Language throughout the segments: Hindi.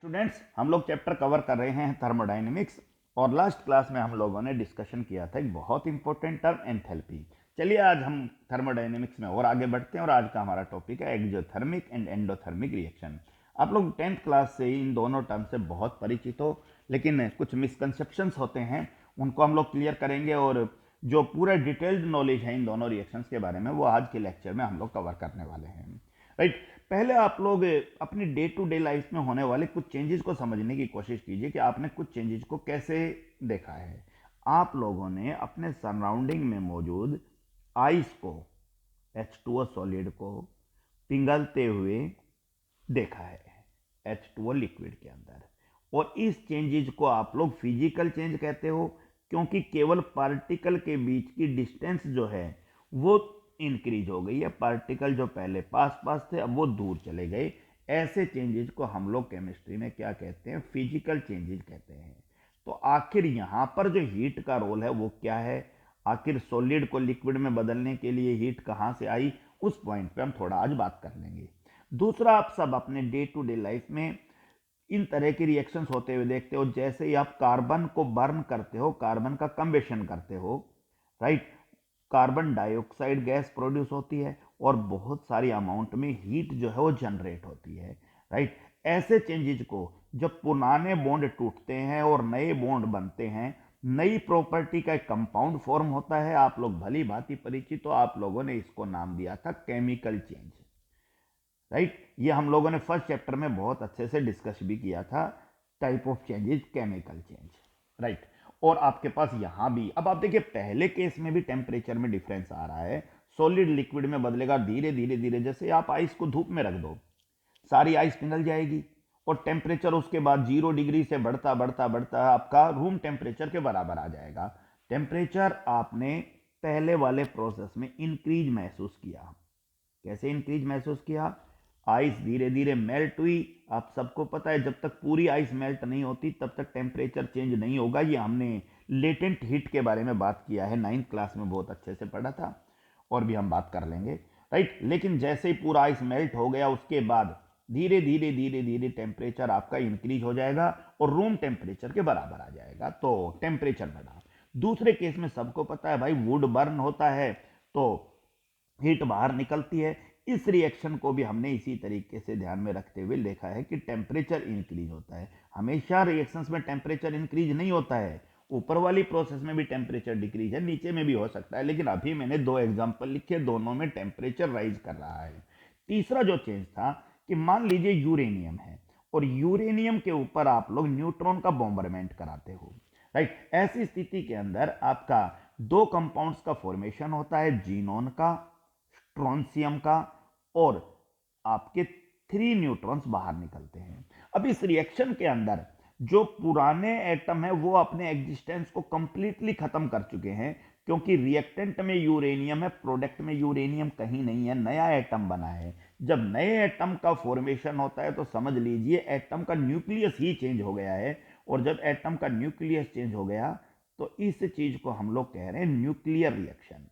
स्टूडेंट्स, हम लोग चैप्टर कवर कर रहे हैं थर्मोडाइनमिक्स। और लास्ट क्लास में हम लोगों ने डिस्कशन किया था एक बहुत इंपॉर्टेंट टर्म एंथैल्पी। चलिए आज हम थर्मोडाइनमिक्स में और आगे बढ़ते हैं और आज का हमारा टॉपिक है एक्सोथर्मिक एंड एंडोथर्मिक रिएक्शन। आप लोग 10th क्लास से इन दोनों टर्म से बहुत परिचित हो, लेकिन कुछ मिसकंसेप्शंस होते हैं, उनको हम लोग क्लियर करेंगे। और जो पूरा डिटेल्ड नॉलेज है इन दोनों रिएक्शंस के बारे में वो आज के लेक्चर में हम लोग कवर करने वाले हैं। राइट। पहले आप लोग अपनी डे टू डे लाइफ में होने वाले कुछ चेंजेस को समझने की कोशिश कीजिए कि आपने कुछ चेंजेस को कैसे देखा है। आप लोगों ने अपने सराउंडिंग में मौजूद आइस को, H2O सॉलिड को पिघलते हुए देखा है H2O लिक्विड के अंदर। और इस चेंजेस को आप लोग फिजिकल चेंज कहते हो, क्योंकि केवल पार्टिकल के बीच की डिस्टेंस जो है वो इंक्रीज हो गई है। पार्टिकल जो पहले पास पास थे अब वो दूर चले गए। ऐसे चेंजेस को हम लोग केमिस्ट्री में क्या कहते हैं? फिजिकल चेंजेस कहते हैं। तो आखिर यहां पर जो हीट का रोल है वो क्या है? आखिर सॉलिड को लिक्विड में बदलने के लिए हीट कहां से आई? उस पॉइंट पे हम थोड़ा आज बात कर लेंगे। दूसरा, आप सब अपने डे टू डे लाइफ में इन तरह के रिएक्शंस होते हुए देखते हो। जैसे ही आप कार्बन को बर्न करते हो, कार्बन का कंबेशन करते हो, right, carbon dioxide gas produce होती है और बहुत सारी अमाउंट में हीट जो है वो जनरेट होती है। राइट। ऐसे चेंजेस को जब पुराने बॉन्ड टूटते हैं और नए बॉन्ड बनते हैं, नई प्रॉपर्टी का एक कंपाउंड फॉर्म होता है। आप लोग भली भांति परिचित हो, आप लोगों ने इसको नाम दिया था केमिकल चेंज। राइट। ये हम लोगों ने फर्स्ट चैप्टर में बहुत अच्छे से डिस्कस भी किया था, type of changes, chemical change. Right. और आपके पास यहां भी अब आप देखिए, पहले केस में भी टेम्परेचर में डिफरेंस आ रहा है। सॉलिड लिक्विड में बदलेगा धीरे धीरे धीरे। जैसे आप आइस को धूप में रख दो, सारी आइस पिघल जाएगी और टेम्परेचर उसके बाद 0 डिग्री से बढ़ता बढ़ता बढ़ता आपका रूम टेम्परेचर के बराबर आ जाएगा। टेम्परेचर आपने पहले वाले प्रोसेस में इंक्रीज महसूस किया। कैसे इंक्रीज महसूस किया? आइस धीरे धीरे मेल्ट हुई। आप सबको पता है, जब तक पूरी आइस मेल्ट नहीं होती तब तक टेम्परेचर चेंज नहीं होगा। ये हमने लेटेंट हीट के बारे में बात किया है, 9th क्लास में बहुत अच्छे से पढ़ा था, और भी हम बात कर लेंगे। राइट। लेकिन जैसे ही पूरा आइस मेल्ट हो गया उसके बाद धीरे धीरे धीरे धीरे टेम्परेचर आपका इंक्रीज हो जाएगा और रूम टेम्परेचर के बराबर आ जाएगा। तो टेम्परेचर बढ़ा। दूसरे केस में सबको पता है भाई, वुड बर्न होता है तो हीट बाहर निकलती है। इस रिएक्शन को भी हमने इसी तरीके से ध्यान में रखते हुए देखा है कि टेम्परेचर इंक्रीज होता है। हमेशा रिएक्शंस में टेम्परेचर इंक्रीज नहीं होता है। ऊपर वाली प्रोसेस में भी टेम्परेचर डिक्रीज है, नीचे में भी हो सकता है, लेकिन अभी मैंने 2 एग्जांपल लिखे, दोनों में टेम्परेचर राइज कर रहा है। तीसरा जो चेंज था कि मान लीजिए यूरेनियम है और यूरेनियम के ऊपर आप लोग न्यूट्रॉन का बॉम्बरमेंट कराते हो। राइट। ऐसी स्थिति के अंदर आपका 2 कंपाउंड्स का फॉर्मेशन होता है, जीनोन का, स्ट्रोंसियम का, और आपके 3 न्यूट्रॉन्स बाहर निकलते हैं। अब इस रिएक्शन के अंदर जो पुराने एटम है वो अपने एग्जिस्टेंस को कंप्लीटली खत्म कर चुके हैं, क्योंकि रिएक्टेंट में यूरेनियम है, प्रोडक्ट में यूरेनियम कहीं नहीं है, नया एटम बना है। जब नए एटम का फॉर्मेशन होता है तो समझ लीजिए एटम का न्यूक्लियस ही चेंज हो गया है। और जब एटम का न्यूक्लियस चेंज हो गया तो इस चीज को हम लोग कह रहे हैं न्यूक्लियर रिएक्शन।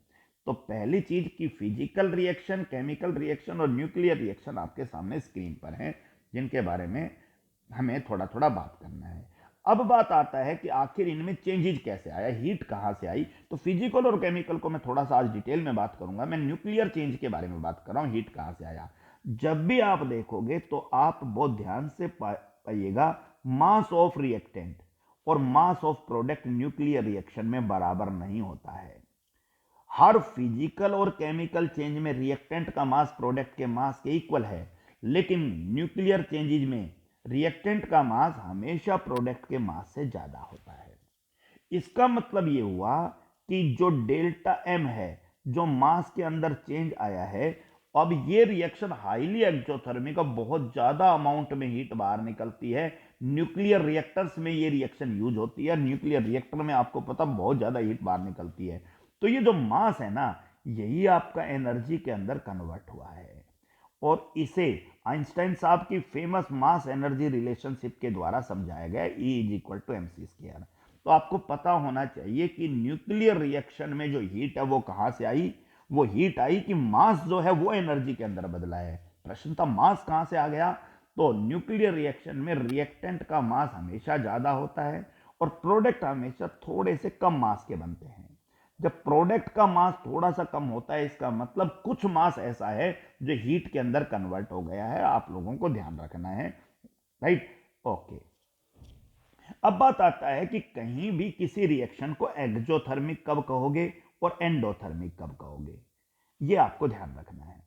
तो पहली चीज की फिजिकल रिएक्शन, केमिकल रिएक्शन और न्यूक्लियर रिएक्शन आपके सामने स्क्रीन पर हैं, जिनके बारे में हमें थोड़ा थोड़ा बात करना है। अब बात आता है कि आखिर इनमें चेंजेस कैसे आया, हीट कहां से आई। तो फिजिकल और केमिकल को मैं थोड़ा सा आज डिटेल में बात करूंगा। मैं न्यूक्लियर चेंज के बारे में बात कर रहा हूं, हीट कहां से आया। जब भी आप देखोगे तो आप बहुत ध्यान से पाइएगा, मास ऑफ रिएक्टेंट और mass of product nuclear reaction में बराबर नहीं होता है। हर फिजिकल और केमिकल चेंज में रिएक्टेंट का मास प्रोडक्ट के मास के इक्वल है, लेकिन न्यूक्लियर चेंजेज में रिएक्टेंट का मास हमेशा प्रोडक्ट के मास से ज्यादा होता है। इसका मतलब यह हुआ कि जो डेल्टा एम है, जो मास के अंदर चेंज आया है, अब ये रिएक्शन हाईली एक्सोथर्मिक, बहुत ज्यादा अमाउंट में हीट बाहर निकलती है। न्यूक्लियर रिएक्टर्स में ये रिएक्शन यूज होती है। न्यूक्लियर रिएक्टर में आपको पता बहुत ज्यादा हीट बाहर निकलती है। तो ये जो मास है ना, यही आपका एनर्जी के अंदर कन्वर्ट हुआ है। और इसे आइंस्टाइन साहब की फेमस मास एनर्जी रिलेशनशिप के द्वारा समझाया गया, E=mc²। तो आपको पता होना चाहिए कि न्यूक्लियर रिएक्शन में जो हीट है वो कहां से आई। वो हीट आई कि मास जो है वो एनर्जी के अंदर बदला है। प्रश्न था मास कहां से आ गया, तो न्यूक्लियर रिएक्शन में रिएक्टेंट का मास हमेशा ज़्यादा होता है और प्रोडक्ट हमेशा थोड़े से कम मास के बनते हैं। जब प्रोडक्ट का मास थोड़ा सा कम होता है, इसका मतलब कुछ मास ऐसा है जो हीट के अंदर कन्वर्ट हो गया है। आप लोगों को ध्यान रखना है, राइट? ओके। अब बात आता है कि कहीं भी किसी रिएक्शन को एक्सोथर्मिक कब कहोगे और एंडोथर्मिक कब कहोगे, ये आपको ध्यान रखना है।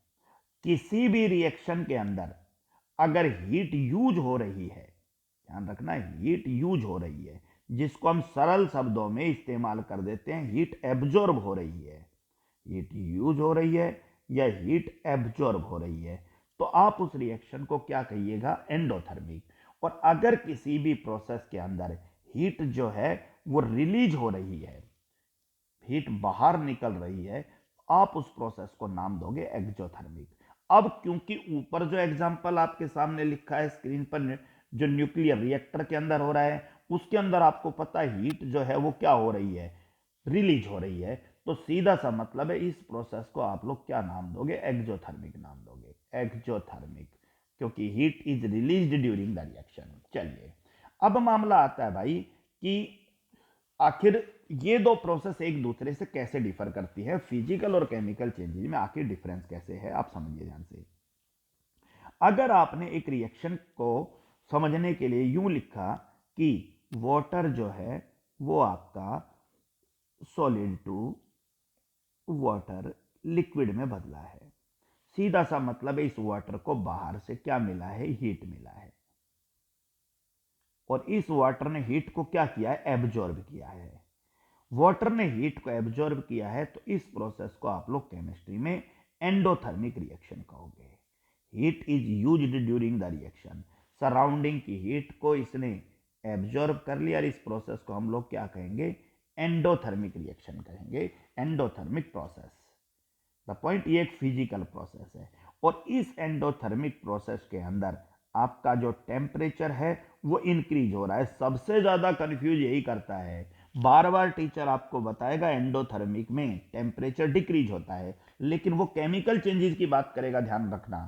किसी भी रिएक्शन के अंदर अगर हीट यूज हो रही है, ध्यान रखना, हीट यूज हो रही है, जिसको हम सरल शब्दों में इस्तेमाल कर देते हैं हीट एब्जॉर्ब हो रही है, हीट यूज हो रही है या हीट एब्जॉर्ब हो रही है, तो आप उस रिएक्शन को क्या कहिएगा? एंडोथर्मिक। और अगर किसी भी प्रोसेस के अंदर हीट जो है वो रिलीज हो रही है, हीट बाहर निकल रही है, आप उस प्रोसेस को नाम दोगे एक्सोथर्मिक। अब क्योंकि ऊपर जो एग्जांपल आपके सामने लिखा है स्क्रीन पर, जो न्यूक्लियर रिएक्टर के अंदर हो रहा है, उसके अंदर आपको पता है हीट जो है वो क्या हो रही है? रिलीज हो रही है। तो सीधा सा मतलब है इस प्रोसेस को आप लोग क्या नाम दोगे? एक्सोथर्मिक नाम दोगे, एक्सोथर्मिक, क्योंकि heat is released during the reaction. चलिए, अब मामला आता है भाई कि आखिर ये दो प्रोसेस एक दूसरे से कैसे डिफर करती है, फिजिकल और केमिकल चेंजेस में आखिर डिफरेंस कैसे है, आप समझिए ध्यान से। अगर आपने एक रिएक्शन को समझने के लिए यूं लिखा कि वाटर जो है वो आपका सॉलिड टू वाटर लिक्विड में बदला है, सीधा सा मतलब है इस वाटर को बाहर से क्या मिला है? हीट मिला है, और इस वाटर ने हीट को क्या किया है? एब्जॉर्ब किया है। वाटर ने हीट को एब्जॉर्ब किया है, तो इस प्रोसेस को आप लोग केमिस्ट्री में एंडोथर्मिक रिएक्शन कहोगे। Heat is used during the reaction, surrounding की हीट को इसने एब्जॉर्ब कर लिया, और इस प्रोसेस को हम लोग क्या कहेंगे? एंडोथर्मिक रिएक्शन कहेंगे, एंडोथर्मिक प्रोसेस। द पॉइंट, ये एक फिजिकल प्रोसेस है, और इस एंडोथर्मिक प्रोसेस के अंदर आपका जो टेम्परेचर है वो इंक्रीज हो रहा है। सबसे ज्यादा कंफ्यूज यही करता है, बार बार टीचर आपको बताएगा एंडोथर्मिक में टेम्परेचर डिक्रीज होता है, लेकिन वो केमिकल चेंजेस की बात करेगा, ध्यान रखना।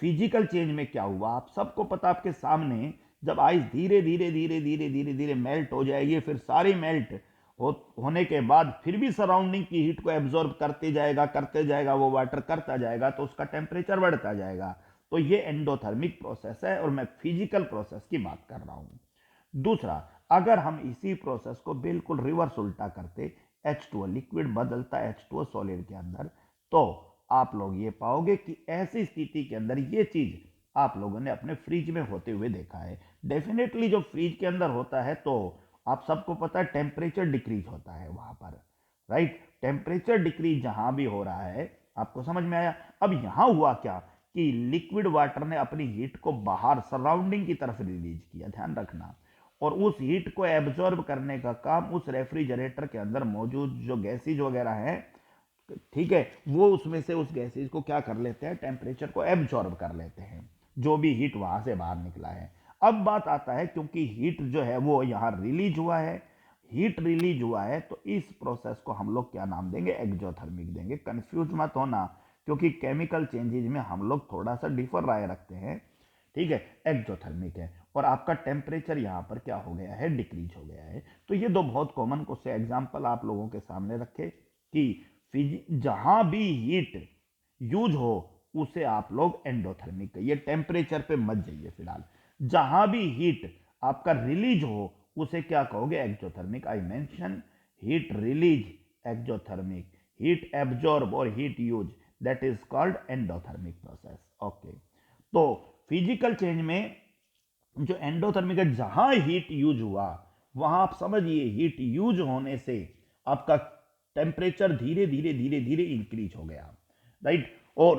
फिजिकल चेंज में क्या हुआ आप सबको पता, आपके सामने जब आइस धीरे धीरे धीरे धीरे धीरे धीरे मेल्ट हो जाएगी, फिर सारी मेल्ट होने के बाद फिर भी सराउंडिंग की हीट को एब्जॉर्ब करते जाएगा, वो वाटर करता जाएगा, तो उसका टेम्परेचर बढ़ता जाएगा। तो ये एंडोथर्मिक प्रोसेस है, और मैं फिजिकल प्रोसेस की बात कर रहा हूं। दूसरा, अगर हम इसी प्रोसेस को बिल्कुल रिवर्स उल्टा करते, H2O लिक्विड बदलता H2O सॉलिड के अंदर, तो आप लोग ये पाओगे कि ऐसी स्थिति के अंदर ये चीज आप लोगों ने अपने फ्रिज में होते हुए देखा है। डेफिनेटली जो फ्रिज के अंदर होता है, तो आप सबको पता है टेम्परेचर डिक्रीज होता है वहां पर, राइट? टेम्परेचर डिक्रीज जहां भी हो रहा है, आपको समझ में आया? अब यहां हुआ क्या कि लिक्विड वाटर ने अपनी हीट को बाहर सराउंडिंग की तरफ रिलीज किया, ध्यान रखना, और उस हीट को एब्जॉर्ब करने का काम उस रेफ्रिजरेटर के अंदर मौजूद जो गैसेज वगैरह है, ठीक है, वो उसमें से उस गैसेज को क्या कर लेते हैं? टेम्परेचर को एब्जॉर्ब कर लेते हैं, जो भी हीट वहां से बाहर निकला है। अब बात आता है, क्योंकि हीट जो है वो यहाँ रिलीज हुआ है, हीट रिलीज हुआ है, तो इस प्रोसेस को हम लोग क्या नाम देंगे? एक्सोथर्मिक देंगे। कंफ्यूज मत होना, क्योंकि केमिकल चेंजेज में हम लोग थोड़ा सा डिफर राय रखते हैं, ठीक है? एक्सोथर्मिक है, और आपका टेम्परेचर यहाँ पर क्या हो गया है? डिक्रीज हो गया है। तो ये दो बहुत कॉमन कुछ एग्जाम्पल आप लोगों के सामने रखे कि जहां भी हीट यूज हो उसे आप लोग एंडोथर्मिक कहिए, टेम्परेचर पे मत जाइए फिलहाल। जहां भी हीट आपका रिलीज हो उसे क्या कहोगे? Exothermic. I mention heat release exothermic, heat absorb और heat use that is called endothermic process. Okay, तो फिजिकल चेंज में जो एंडोथर्मिक है, जहां हीट यूज हुआ वहां आप समझिए हीट यूज होने से आपका टेम्परेचर धीरे धीरे धीरे धीरे इंक्रीज हो गया, राइट? और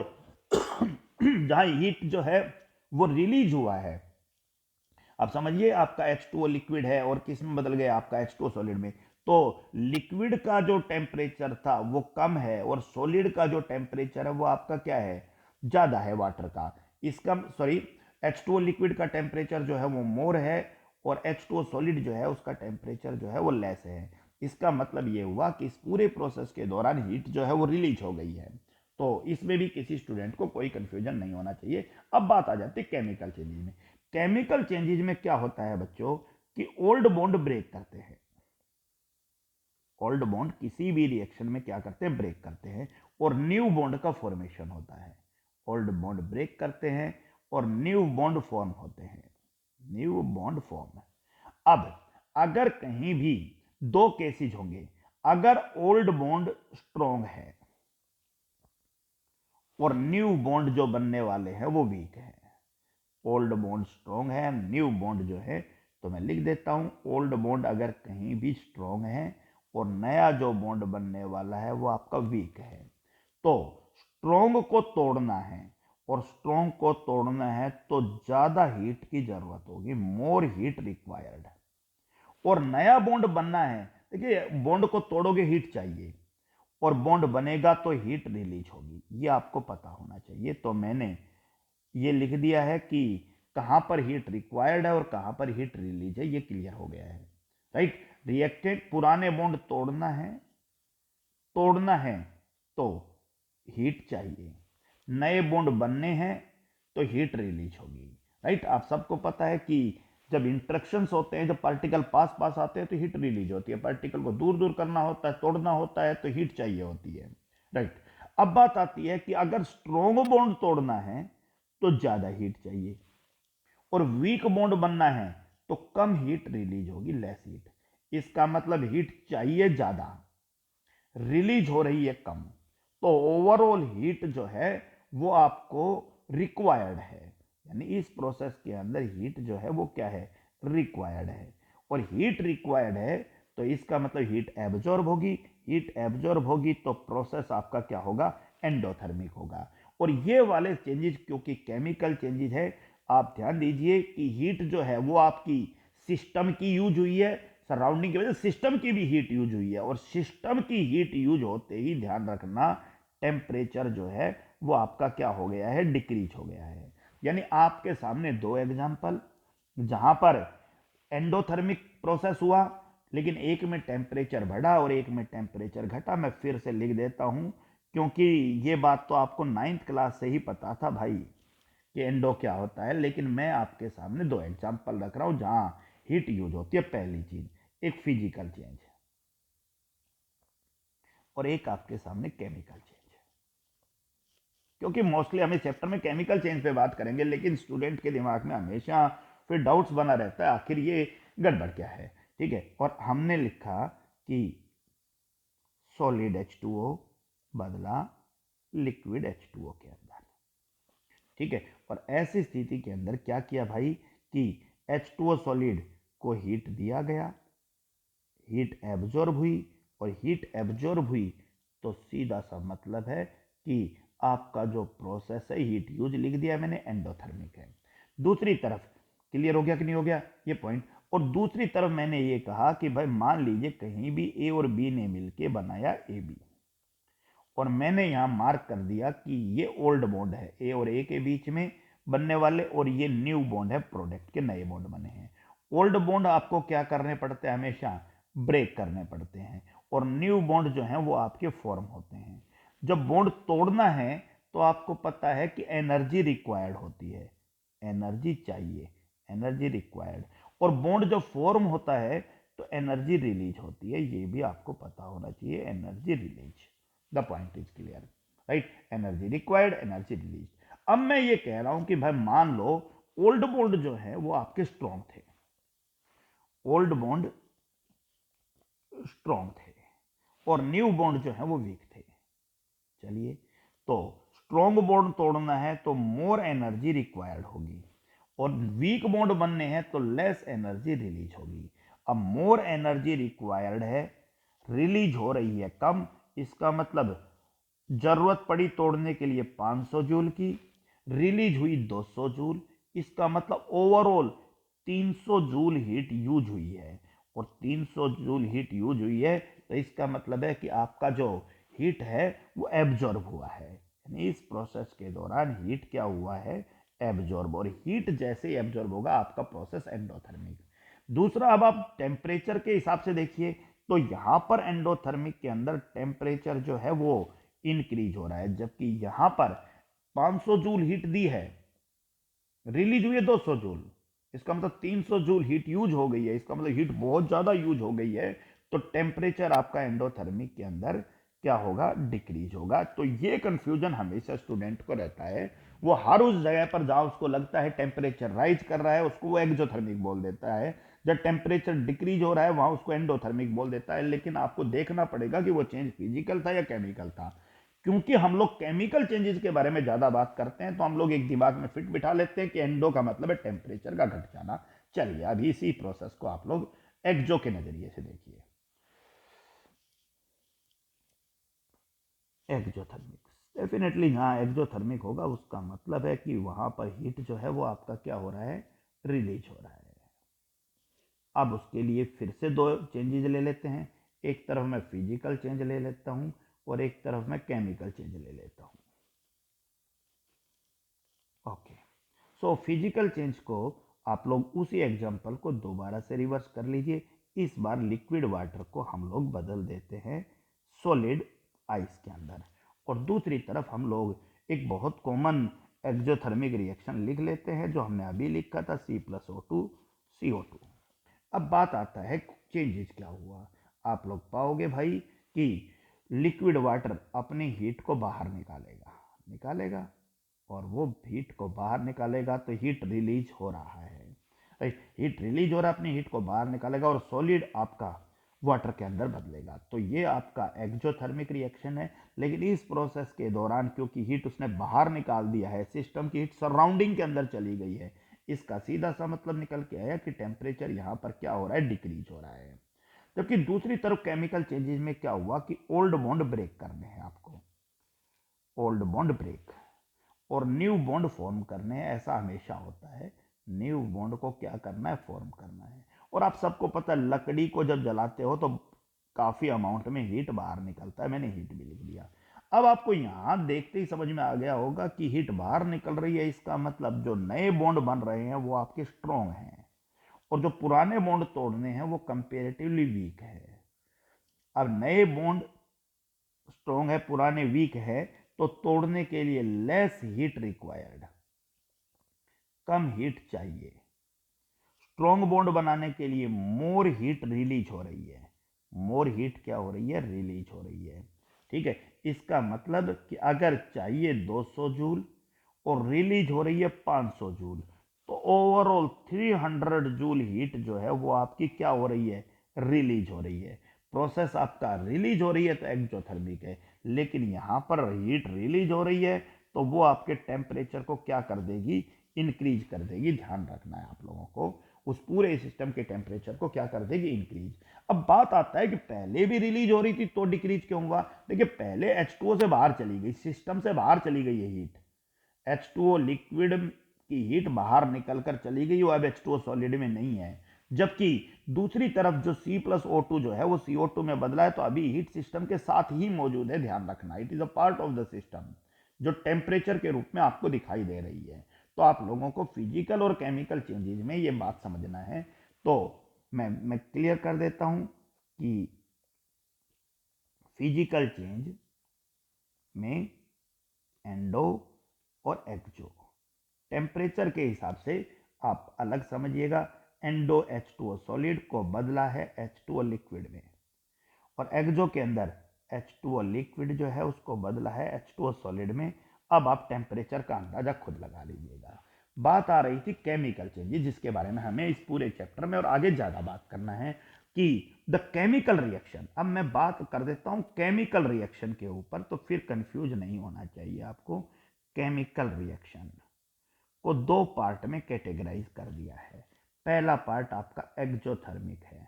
जहां हीट जो है वो रिलीज हुआ है, अब समझिए आपका H2O लिक्विड है और किस में बदल गया? आपका H2O सॉलिड में। तो लिक्विड का जो टेम्परेचर था वो कम है, और सॉलिड का जो टेम्परेचर है वो आपका क्या है? ज्यादा है वाटर का। इसका सॉरी, H2O लिक्विड का टेम्परेचर जो है वो मोर है, और H2O सॉलिड जो है उसका टेम्परेचर जो है वो लेस है। इसका मतलब ये हुआ कि इस पूरे प्रोसेस के दौरान हीट जो है वो रिलीज हो गई है। तो इसमें भी किसी स्टूडेंट को कोई कंफ्यूजन नहीं होना चाहिए। अब बात आ जाती है केमिकल चेंजेज में। केमिकल चेंजेज में क्या होता है बच्चों कि ओल्ड बॉन्ड ब्रेक करते हैं। ओल्ड बॉन्ड किसी भी रिएक्शन में क्या करते हैं, ब्रेक करते हैं, और न्यू बॉन्ड का फॉर्मेशन होता है। ओल्ड बॉन्ड ब्रेक करते हैं और न्यू बॉन्ड फॉर्म होते हैं। New bond form. अब अगर कहीं भी दो केसेज होंगे, अगर ओल्ड बॉन्ड स्ट्रॉन्ग है और न्यू बॉन्ड जो बनने वाले हैं वो वीक है। ओल्ड बॉन्ड स्ट्रॉन्ग है, न्यू बॉन्ड जो है, तो मैं लिख देता हूं ओल्ड बॉन्ड अगर कहीं भी स्ट्रॉन्ग है और नया जो बॉन्ड बनने वाला है वो आपका वीक है, तो स्ट्रॉन्ग को तोड़ना है, और स्ट्रॉन्ग को तोड़ना है तो ज्यादा हीट की जरूरत होगी, मोर हीट रिक्वायर्ड। और नया बॉन्ड बनना है, देखिए बॉन्ड को तोड़ोगे हीट चाहिए, और बॉन्ड बनेगा तो हीट रिलीज होगी, ये आपको पता होना चाहिए। तो मैंने ये लिख दिया है कि कहां पर हीट रिक्वायर्ड है और कहां पर हीट रिलीज है, ये क्लियर हो गया है। राइट, रिएक्टेंट पुराने बॉन्ड तोड़ना है तो हीट चाहिए, नए बॉन्ड बनने हैं तो हीट रिलीज होगी। राइट, आप सबको पता है कि जब इंट्रैक्शंस होते हैं, जब पार्टिकल पास पास आते हैं तो हीट रिलीज होती है, पार्टिकल को दूर दूर करना होता है, तोड़ना होता है तो हीट चाहिए होती है। राइट, अब बात आती है कि अगर स्ट्रॉन्ग बॉन्ड तोड़ना है तो ज्यादा हीट चाहिए, और वीक बॉन्ड बनना है तो कम हीट रिलीज होगी, लेस हीट। इसका मतलब हीट चाहिए ज्यादा, रिलीज हो रही है कम, तो ओवरऑल हीट जो है वो आपको रिक्वायर्ड है। यानी इस प्रोसेस के अंदर हीट जो है वो क्या है, रिक्वायर्ड है। और हीट रिक्वायर्ड है तो इसका मतलब हीट एब्जॉर्ब होगी, हीट एब्जॉर्ब होगी तो प्रोसेस आपका क्या होगा, एंडोथर्मिक होगा। और ये वाले चेंजेस क्योंकि केमिकल चेंजेस है, आप ध्यान दीजिए कि हीट जो है वो आपकी सिस्टम की यूज हुई है, सराउंडिंग की वजह से सिस्टम की भी हीट यूज हुई है, और सिस्टम की हीट यूज होते ही ध्यान रखना टेम्परेचर जो है वो आपका क्या हो गया है, डिक्रीज हो गया है। यानी आपके सामने दो एग्जांपल जहां पर एंडोथर्मिक प्रोसेस हुआ, लेकिन एक में टेम्परेचर बढ़ा और एक में टेम्परेचर घटा। मैं फिर से लिख देता हूं क्योंकि ये बात तो आपको 9th क्लास से ही पता था भाई कि एंडो क्या होता है, लेकिन मैं आपके सामने दो एग्जांपल रख रहा हूं जहां हीट यूज होती है। पहली चीज एक फिजिकल चेंज और एक आपके सामने केमिकल चेंज, क्योंकि मोस्टली हम इस चैप्टर में केमिकल चेंज पे बात करेंगे, लेकिन स्टूडेंट के दिमाग में हमेशा फिर डाउट्स बना रहता है आखिर ये गड़बड़ क्या है। ठीक है, और हमने लिखा कि सॉलिड H2O बदला लिक्विड H2O के अंदर। ठीक है, और ऐसी स्थिति के अंदर क्या किया भाई कि H2O सॉलिड को हीट दिया गया, हीट एब्जॉर्ब हुई, और हीट एब्जॉर्ब हुई तो सीधा सा मतलब है कि आपका जो प्रोसेस है, हीट यूज लिख दिया मैंने, एंडोथर्मिक है। दूसरी तरफ क्लियर हो गया कि नहीं हो गया ये पॉइंट। और दूसरी तरफ मैंने ये कहा कि भाई मान लीजिए कहीं भी ए और बी ने मिलके बनाया ए बी, और मैंने यहां मार्क कर दिया कि ये ओल्ड बॉन्ड है ए और ए के बीच में बनने वाले, और ये न्यू बॉन्ड है, प्रोडक्ट के नए बॉन्ड बने हैं। ओल्ड बॉन्ड आपको क्या करने पड़ते हैं, हमेशा ब्रेक करने पड़ते हैं, और न्यू बॉन्ड जो है वो आपके फॉर्म होते हैं। जब बॉन्ड तोड़ना है तो आपको पता है कि एनर्जी रिक्वायर्ड होती है, एनर्जी चाहिए, एनर्जी रिक्वायर्ड। और बॉन्ड जब फॉर्म होता है तो एनर्जी रिलीज होती है, ये भी आपको पता होना चाहिए, energy release. The point is clear, right, energy required, energy release. अब मैं ये कह रहा हूं कि भाई मान लो ओल्ड बॉन्ड जो है वो आपके स्ट्रॉन्ग थे, ओल्ड बॉन्ड स्ट्रॉन्ग थे, और न्यू बॉन्ड जो है वो वीक थे। चलिए, तो स्ट्रॉन्ग बॉन्ड तोड़ना है तो मोर एनर्जी रिक्वायर्ड होगी, और वीक बॉन्ड बनने हैं तो लेस एनर्जी रिलीज होगी। अब मोर एनर्जी रिक्वायर्ड है, रिलीज हो रही है कम, इसका मतलब जरूरत पड़ी तोड़ने के लिए 500 जूल की, रिलीज हुई 200 जूल, इसका मतलब ओवरऑल 300 जूल हीट यूज हुई है। और 300 जूल हीट यूज हुई है तो इसका मतलब है कि आपका जो हीट है वो एब्जॉर्ब हुआ है, यानी इस प्रोसेस के दौरान हीट क्या हुआ है, एब्जॉर्ब। और हीट जैसे ही एब्जॉर्ब होगा आपका प्रोसेस एंडोथर्मिक। दूसरा, अब आप टेम्परेचर के हिसाब से देखिए तो यहां पर एंडोथर्मिक के अंदर टेम्परेचर जो है वो इंक्रीज हो रहा है, जबकि यहां पर 500 जूल हीट दी है, रिलीज हुई है 200 जूल, इसका मतलब 300 जूल हीट यूज हो गई है, इसका मतलब हीट बहुत ज्यादा यूज हो गई है, तो टेम्परेचर आपका एंडोथर्मिक के अंदर क्या होगा, डिक्रीज होगा। तो ये कंफ्यूजन हमेशा स्टूडेंट को रहता है, वो हर उस जगह पर जहां उसको लगता है टेम्परेचर राइज कर रहा है उसको वो एक्सोथर्मिक बोल देता है, जब टेम्परेचर डिक्रीज हो रहा है वहां उसको एंडोथर्मिक बोल देता है। लेकिन आपको देखना पड़ेगा कि वो चेंज फिजिकल था या केमिकल था, क्योंकि हम लोग केमिकल चेंजेस के बारे में ज्यादा बात करते हैं तो हम लोग एक दिमाग में फिट बिठा लेते हैं कि एंडो का मतलब है टेम्परेचर का घट जाना। चलिए अभी इसी प्रोसेस को आप लोग एक्सो के नजरिए से देखिए। एक्सोथर्मिक, डेफिनेटली हाँ एक्सोथर्मिक होगा, उसका मतलब है कि वहां पर हीट जो है वो आपका क्या हो रहा है, रिलीज हो रहा है। अब उसके लिए फिर से दो चेंजेस ले लेते हैं, एक तरफ मैं फिजिकल चेंज ले लेता हूं और एक तरफ मैं केमिकल चेंज ले लेता हूं। ओके, सो फिजिकल चेंज को आप लोग उसी एग्जांपल को दोबारा से रिवर्स कर लीजिए। इस बार लिक्विड वाटर को हम लोग बदल देते हैं सॉलिड आइस के अंदर, और दूसरी तरफ हम लोग एक बहुत कॉमन एक्सोथर्मिक रिएक्शन लिख लेते हैं जो हमने अभी लिखा था, C+O2 CO2। अब बात आता है चेंजेस क्या हुआ। आप लोग पाओगे भाई कि लिक्विड वाटर अपनी हीट को बाहर निकालेगा निकालेगा और वो हीट को बाहर निकालेगा तो हीट रिलीज हो रहा है, राइट, हीट रिलीज हो रहा है, अपनी हीट को बाहर निकालेगा और सॉलिड आपका वाटर के अंदर बदलेगा। तो ये आपका एक्सोथर्मिक रिएक्शन है। लेकिन इस प्रोसेस के दौरान क्योंकि हीट उसने बाहर निकाल दिया है, सिस्टम की हीट सराउंडिंग के अंदर चली गई है, इसका सीधा सा मतलब निकल के आया कि टेम्परेचर यहाँ पर क्या हो रहा है, डिक्रीज हो रहा है। जबकि दूसरी तरफ केमिकल चेंजेस में क्या हुआ कि ओल्ड बॉन्ड ब्रेक करने हैं आपको, ओल्ड बॉन्ड ब्रेक और न्यू बॉन्ड फॉर्म करने हैं, ऐसा हमेशा होता है। न्यू बॉन्ड को क्या करना है, फॉर्म करना है। और आप सबको पता है लकड़ी को जब जलाते हो तो काफी अमाउंट में हीट बाहर निकलता है, मैंने हीट भी लिख दिया। अब आपको यहां देखते ही समझ में आ गया होगा कि हीट बाहर निकल रही है, इसका मतलब जो नए बॉन्ड बन रहे हैं वो आपके स्ट्रॉन्ग हैं और जो पुराने बॉन्ड तोड़ने हैं वो कंपेरेटिवली वीक है। अब नए बॉन्ड स्ट्रॉन्ग है, पुराने वीक है, तो तोड़ने के लिए लेस हीट रिक्वायर्ड, कम हीट चाहिए। स्ट्रॉन्ग बॉन्ड बनाने के लिए मोर हीट रिलीज हो रही है, मोर हीट क्या हो रही है, रिलीज हो रही है। ठीक है, इसका मतलब कि अगर चाहिए 200 जूल और रिलीज हो रही है 500 जूल, तो ओवरऑल 300 जूल हीट जो है वो आपकी क्या हो रही है, रिलीज हो रही है। प्रोसेस आपका रिलीज हो रही है तो एक्सोथर्मिक है, लेकिन यहां पर हीट रिलीज हो रही है तो वो आपके टेम्परेचर को क्या कर देगी, इंक्रीज कर देगी। ध्यान रखना है आप लोगों को, उस पूरे सिस्टम के टेम्परेचर को क्या कर देगी, इंक्रीज। अब बात आता है कि पहले भी रिलीज हो रही थी तो डिक्रीज क्यों हुआ। देखिए पहले H2O से बाहर चली गई, सिस्टम से बाहर चली गई है हीट, H2O लिक्विड की हीट बाहर निकलकर चली गई, वो अब H2O सॉलिड में नहीं है। जबकि दूसरी तरफ जो C+O2 जो है वो CO2 में बदला है, तो अभी हीट सिस्टम के साथ ही मौजूद है। ध्यान रखना, it is a part of the system जो टेम्परेचर के रूप में आपको दिखाई दे रही है। तो आप लोगों को फिजिकल और केमिकल चेंजेस में ये बात समझना है। तो मैं क्लियर कर देता हूं कि फिजिकल चेंज में एंडो और एक्सो टेम्परेचर के हिसाब से आप अलग समझिएगा। एंडो H2O सॉलिड को बदला है H2O लिक्विड में, और एक्सो के अंदर H2O लिक्विड जो है उसको बदला है H2O सॉलिड में। अब आप टेम्परेचर का अंदाजा खुद लगा लीजिएगा। बात आ रही थी केमिकल चेंजेस, जिसके बारे में हमें इस पूरे चैप्टर में और आगे ज्यादा बात करना है कि द केमिकल रिएक्शन। अब मैं बात कर देता हूं केमिकल रिएक्शन के ऊपर, तो फिर कंफ्यूज नहीं होना चाहिए आपको। केमिकल रिएक्शन को दो पार्ट में कैटेगराइज कर दिया है। पहला पार्ट आपका एक्सोथर्मिक है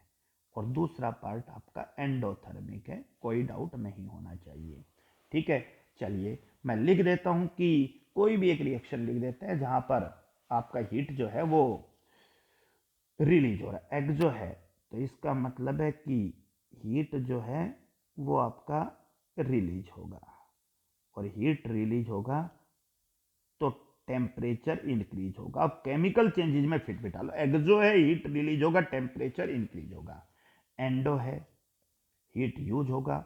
और दूसरा पार्ट आपका एंडोथर्मिक है, कोई डाउट नहीं होना चाहिए। ठीक है, चलिए मैं लिख देता हूं कि कोई भी एक रिएक्शन लिख देते हैं जहां पर आपका हीट जो है वो रिलीज हो रहा है, एक्सो है, तो इसका मतलब है कि हीट जो है वो आपका रिलीज होगा, और हीट रिलीज होगा तो टेम्परेचर इंक्रीज होगा। अब केमिकल चेंजेस में फिट बिठा लो, एक्सो है हीट रिलीज होगा, टेम्परेचर इंक्रीज होगा। एंडो है हीट यूज होगा,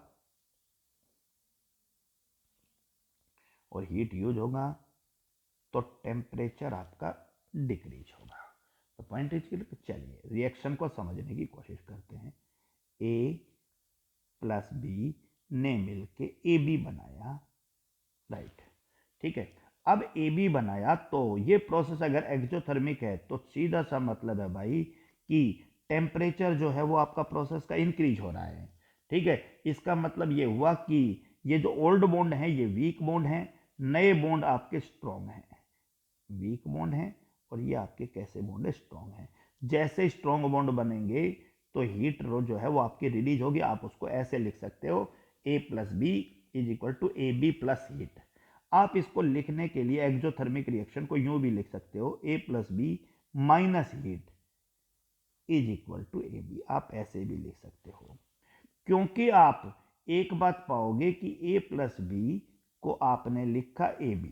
और हीट यूज होगा तो टेम्परेचर आपका डिक्रीज होगा। तो पॉइंट इज क्लियर। चलिए रिएक्शन को समझने की कोशिश करते हैं। ए प्लस बी ने मिलके ए बी बनाया, राइट, ठीक है। अब ए बी बनाया तो ये प्रोसेस अगर एक्सोथर्मिक है तो सीधा सा मतलब है भाई कि टेम्परेचर जो है वो आपका प्रोसेस का इंक्रीज हो रहा है, ठीक है। इसका मतलब ये हुआ कि ये जो ओल्ड बॉन्ड है ये वीक बॉन्ड है, नए बॉन्ड आपके स्ट्रॉन्ग हैं। वीक बॉन्ड है और ये आपके कैसे बॉन्ड है, स्ट्रॉन्ग है। जैसे स्ट्रॉन्ग बॉन्ड बनेंगे तो हीट रो जो है वो आपकी रिलीज होगी। आप उसको ऐसे लिख सकते हो A plus B is equal to A B plus heat. आप इसको लिखने के लिए एक्सोथर्मिक रिएक्शन को यूं भी लिख सकते हो A plus B minus heat is equal to A B. आप ऐसे भी लिख सकते हो, क्योंकि आप एक बात पाओगे कि ए प्लस बी को आपने लिखा ए बी।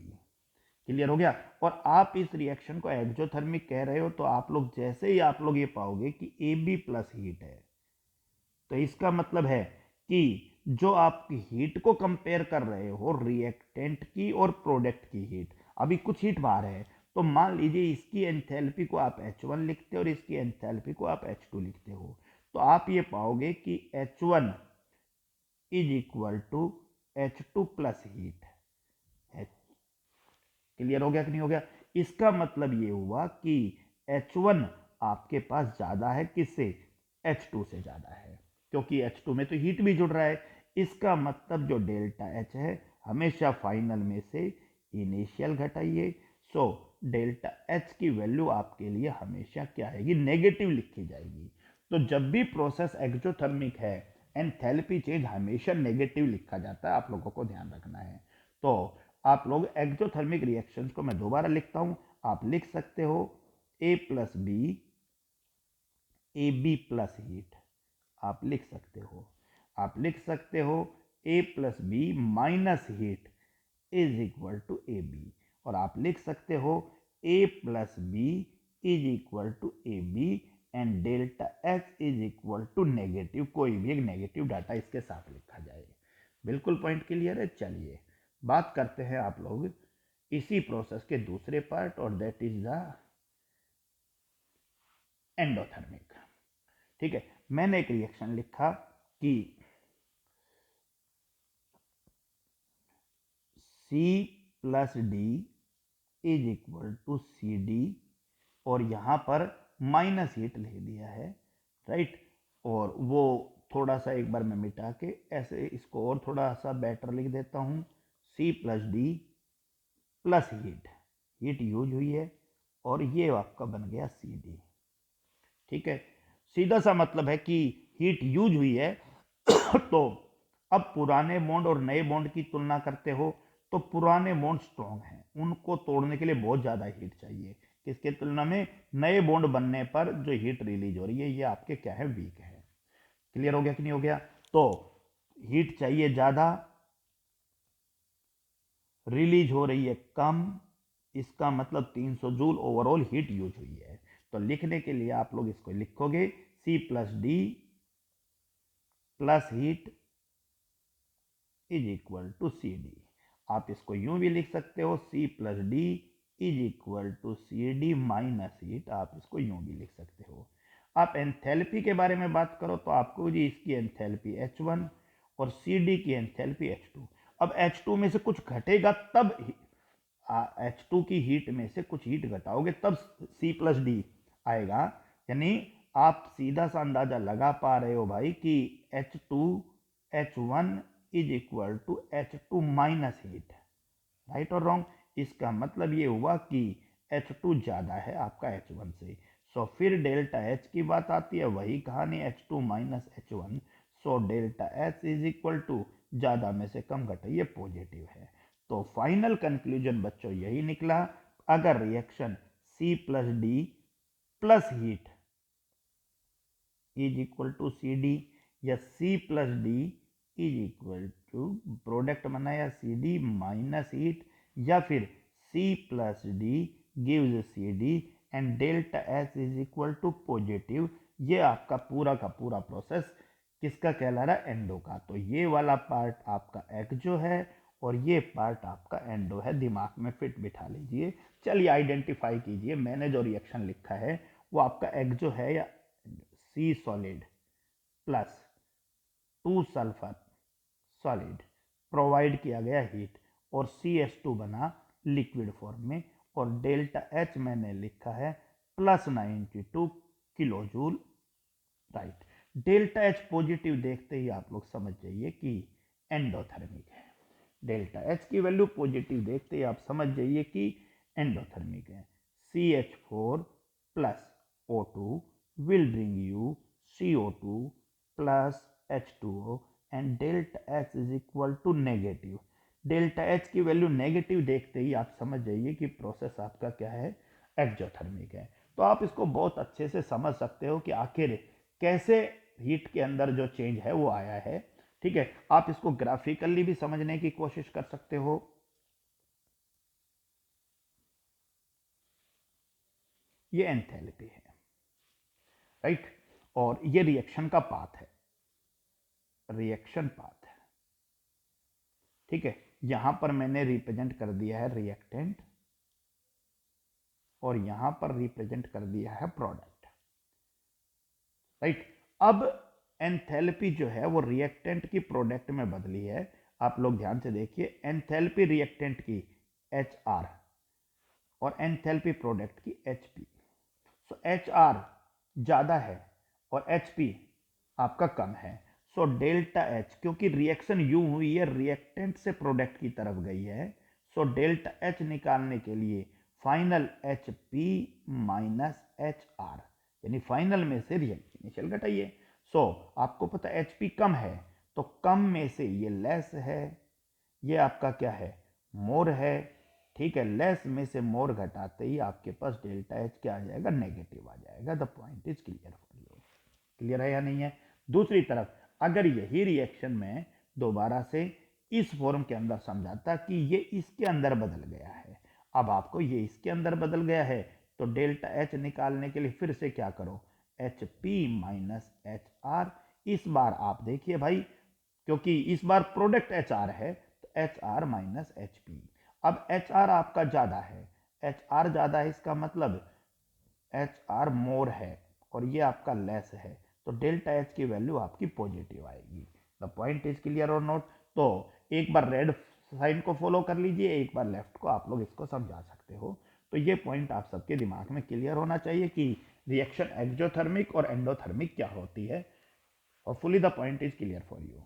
क्लियर हो गया। और आप इस रिएक्शन को एक्सोथर्मिक कह रहे हो तो आप लोग जैसे ही आप लोग ये पाओगे कि ए बी प्लस हीट है तो इसका मतलब है कि जो आप हीट को कंपेयर कर रहे हो रिएक्टेंट की और प्रोडक्ट की हीट, अभी कुछ हीट बाहर है तो मान लीजिए इसकी एंथैल्पी को आप H1 लिखते हो और इसकी एंथैल्पी को आप H2 लिखते हो, तो आप ये पाओगे कि H1 is equal to H2 plus heat. Clear हो गया कि नहीं हो गया। इसका मतलब ये हुआ कि H1 आपके पास ज्यादा है, किससे, H2 से ज्यादा है, क्योंकि H2 में तो हीट भी जुड़ रहा है। इसका मतलब जो डेल्टा H है हमेशा फाइनल में से इनिशियल घटाइए। सो डेल्टा H की वैल्यू आपके लिए हमेशा क्या आएगी, नेगेटिव लिखी जाएगी। तो जब भी प्रोसेस एक्सोथर्मिक है एंथैल्पी चेंज हमेशा नेगेटिव लिखा जाता है, आप लोगों को ध्यान रखना है। तो आप लोग एक्सोथर्मिक रिएक्शंस को मैं दोबारा लिखता हूं, आप लिख सकते हो A plus B A B plus heat, आप लिख सकते हो। आप लिख सकते हो A plus B minus heat is equal to A B, और आप लिख सकते हो A plus B is equal to A B and delta H is equal to negative, कोई भी एक नेगेटिव डाटा इसके साथ लिखा जाए। बिल्कुल पॉइंट क्लियर है। चलिए बात करते हैं आप लोग इसी प्रोसेस के दूसरे पार्ट, और दैट इज द एंडोथर्मिक। ठीक है, मैंने एक रिएक्शन लिखा कि C plus D is equal to C D, और यहां पर माइनस हीट लिख दिया है, राइट। और वो थोड़ा सा एक बार मैं मिटा के ऐसे इसको और थोड़ा सा बेटर लिख देता हूं, C plus D plus heat, heat use हुई है और ये आपका बन गया सी डी। ठीक है, सीधा सा मतलब है कि हीट यूज हुई है तो अब पुराने बॉन्ड और नए बॉन्ड की तुलना करते हो तो पुराने बॉन्ड स्ट्रॉन्ग हैं, उनको तोड़ने के लिए बहुत ज्यादा हीट चाहिए। किसके तुलना में, नए बॉन्ड बनने पर जो हीट रिलीज हो रही है ये आपके क्या है, वीक है। क्लियर हो गया कि नहीं हो गया। तो हीट चाहिए ज्यादा, रिलीज हो रही है कम, इसका मतलब 300 जूल ओवरऑल हीट यूज हुई है। तो लिखने के लिए आप लोग इसको लिखोगे C plus D plus heat is equal to C D. आप इसको यूं भी लिख सकते हो C plus D is equal to C D minus heat, आप इसको यूं भी लिख सकते हो। आप एंथैल्पी के बारे में बात करो तो आपको जी इसकी एंथैल्पी H1 और सी डी की एंथैल्पी H2। अब H2 में से कुछ घटेगा तब H2 की हीट में से कुछ हीट घटाओगे तब C प्लस डी आएगा। यानी आप सीधा सा अंदाजा लगा पा रहे हो भाई कि H2 H1 is equal to H2 minus heat, right और रॉन्ग। इसका मतलब ये हुआ कि H2 ज्यादा है आपका H1 से। सो फिर डेल्टा H की बात आती है, वही कहानी H2 minus H1। So delta H is equal to ज्यादा में से कम घटाइए पॉजिटिव है। तो फाइनल कंक्लूजन बच्चों यही निकला, अगर reaction C plus D plus heat is equal to C D या C plus D is equal to product बनाया सी डी माइनस हीट, या फिर C plus D gives C D and delta S is equal to positive, ये आपका पूरा का पूरा प्रोसेस किसका कहला रहा है, एंडो का। तो ये वाला पार्ट आपका एक्जो है और ये पार्ट आपका एंडो है, दिमाग में फिट बिठा लीजिए। चलिए आइडेंटिफाई कीजिए, मैंने जो रिएक्शन लिखा है वो आपका एक्जो है या C solid plus 2 sulphur solid provide किया गया हीट और CH2 बना लिक्विड फॉर्म में, और डेल्टा H मैंने लिखा है plus 92 kilo joule, right. Delta H positive देखते ही आप लोग समझ जाइए कि एंडोथर्मिक है। डेल्टा H की वैल्यू पॉजिटिव देखते ही आप समझ जाइए कि एंडोथर्मिक है। CH4 plus O2 will bring you CO2 plus H2O and delta H is equal to negative. Delta H की वैल्यू नेगेटिव देखते ही आप समझ जाइए कि प्रोसेस आपका क्या है, एक्जोथर्मिक है। तो आप इसको बहुत अच्छे से समझ सकते हो कि आखिर कैसे हीट के अंदर जो चेंज है वो आया है। ठीक है, आप इसको ग्राफिकली भी समझने की कोशिश कर सकते हो। ये एंथैल्पी है, राइट, और ये रिएक्शन का पाथ है, रिएक्शन पाथ है। ठीक है, यहां पर मैंने रिप्रेजेंट कर दिया है रिएक्टेंट और यहां पर रिप्रेजेंट कर दिया है प्रोडक्ट, राइट। अब एंथैल्पी जो है वो रिएक्टेंट की प्रोडक्ट में बदली है। आप लोग ध्यान से देखिए, एंथैल्पी रिएक्टेंट की HR और एंथैल्पी प्रोडक्ट की HP। सो HR ज़्यादा है और HP आपका कम है। सो डेल्टा H, क्योंकि रिएक्शन यूं हुई है रिएक्टेंट से प्रोडक्ट की तरफ गई है, सो डेल्टा H निकालने के लिए फाइनल HP माइनस HR, यानी फाइनल में से रिएक्शन इनिशियल घटाइए। सो आपको पता HP कम है, तो कम में से ये लेस है, ये आपका क्या है, मोर है। ठीक है, लेस में से मोर घटाते ही आपके पास डेल्टा H क्या आ जाएगा, नेगेटिव आ जाएगा। The point is clear for you. Clear है या नहीं है? दूसरी तरफ अगर यही रिएक्शन में दोबारा से इस फॉर्म के अंदर समझाता कि ये इसके अंदर बदल गया है, अब आपको ये इसके अंदर बदल गया है, तो डेल्टा H निकालने के लिए फिर से क्या करो, HP माइनस HR। इस बार आप देखिए भाई, क्योंकि इस बार प्रोडक्ट HR है तो HR माइनस HP। अब HR आपका ज़्यादा है, HR ज़्यादा है, इसका मतलब HR मोर है और ये आपका लेस है, तो डेल्टा H की वैल्यू आपकी पॉजिटिव आएगी। द पॉइंट इज क्लियर और नोट? तो एक बार रेड साइन को फॉलो कर लीजिए, एक बार लेफ्ट को, आप लोग इसको समझा सकते हो। तो ये पॉइंट आप सबके दिमाग में क्लियर होना चाहिए कि रिएक्शन एक्जोथर्मिक और एंडोथर्मिक क्या होती है। Hopefully the point is clear for you.